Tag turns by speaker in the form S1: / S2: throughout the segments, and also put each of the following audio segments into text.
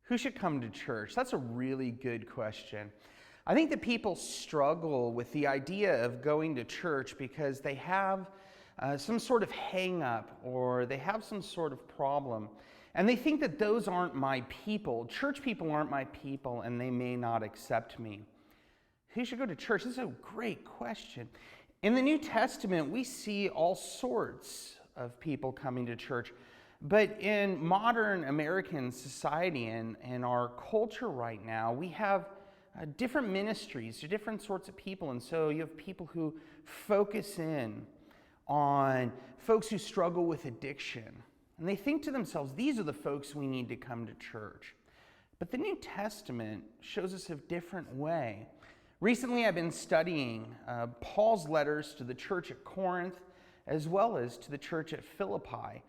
S1: Who should come to church? That's a really good question. I think that people struggle with the idea of going to church because they have some sort of hang up or they have some sort of problem. And they think that those aren't my people. Church people aren't my people and they may not accept me. Who should go to church? This is a great question. In the New Testament, we see all sorts of people coming to church. But in modern American society and our culture right now, we have different ministries to different sorts of people. And so you have people who focus in on folks who struggle with addiction. And they think to themselves, these are the folks we need to come to church. But the New Testament shows us a different way. Recently, I've been studying Paul's letters to the church at Corinth as well as to the church at Philippi.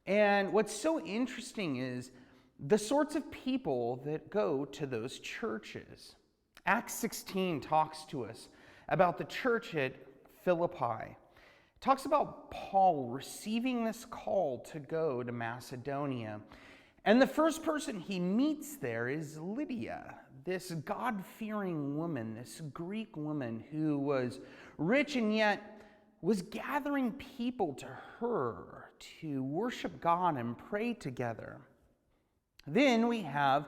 S1: And what's so interesting is the sorts of people that go to those churches. Acts 16 talks to us about the church at Philippi. It talks about Paul receiving this call to go to Macedonia. And the first person he meets there is Lydia, this God-fearing woman, this Greek woman who was rich and yet was gathering people to her to worship God and pray together. Then we have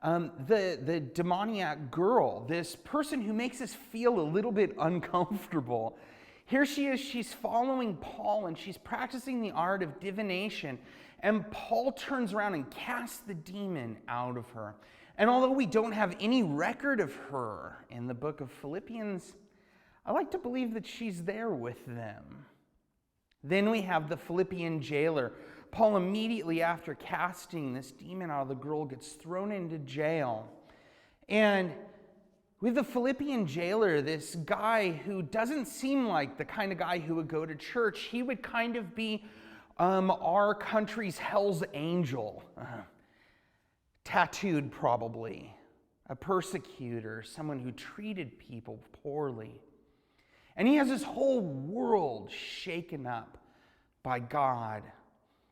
S1: the demoniac girl, this person who makes us feel a little bit uncomfortable. Here she is, she's following Paul and she's practicing the art of divination. And Paul turns around and casts the demon out of her. And although we don't have any record of her in the book of Philippians, I like to believe that she's there with them. Then we have the Philippian jailer. Paul, immediately after casting this demon out of the girl, gets thrown into jail. And we have the Philippian jailer, this guy who doesn't seem like the kind of guy who would go to church. He would kind of be our country's Hell's Angel. Tattooed probably. A persecutor, someone who treated people poorly. And he has his whole world shaken up by God,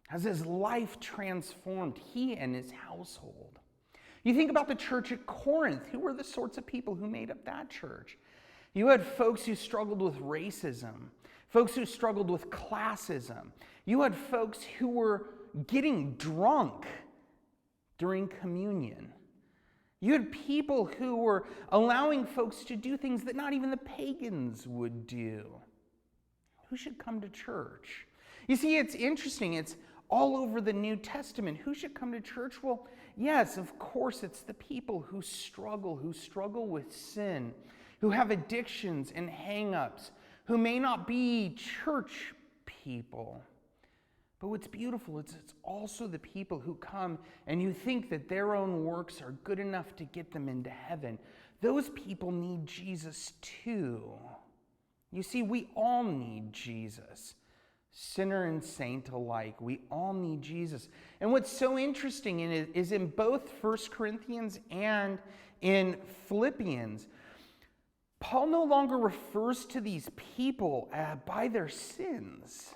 S1: has his life transformed, he and his household. You think about the church at Corinth. Who were the sorts of people who made up that church? You had folks who struggled with racism, folks who struggled with classism. You had folks who were getting drunk during communion. You had people who were allowing folks to do things that not even the pagans would do. Who should come to church? You see, it's interesting. It's all over the New Testament. Who should come to church? Well, yes, of course, it's the people who struggle with sin, who have addictions and hang-ups, who may not be church people. But what's beautiful is it's also the people who come and you think that their own works are good enough to get them into heaven. Those people need Jesus too. You see, we all need Jesus. Sinner and saint alike, we all need Jesus. And what's so interesting in it is in both 1 Corinthians and in Philippians, Paul no longer refers to these people by their sins,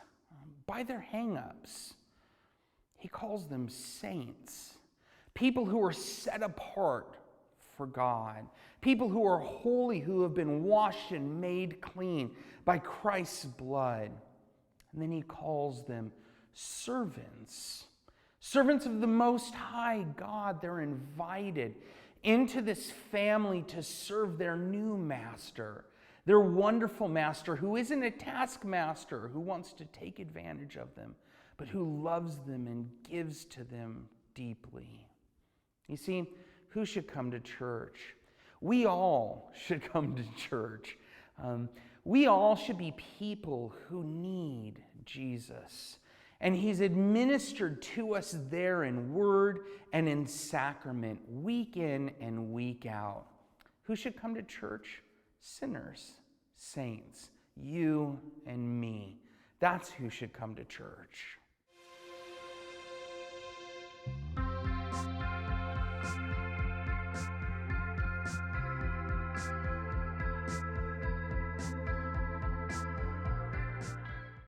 S1: by their hang-ups. He calls them saints, people who are set apart for God, people who are holy, who have been washed and made clean by Christ's blood. And then he calls them servants, servants of the Most High God. They're invited into this family to serve their new master, their wonderful master who isn't a taskmaster who wants to take advantage of them, but who loves them and gives to them deeply. You see, who should come to church? We all should come to church. We all should be people who need Jesus. And he's administered to us there in word and in sacrament, week in and week out. Who should come to church? Sinners, saints, you and me. That's who should come to church.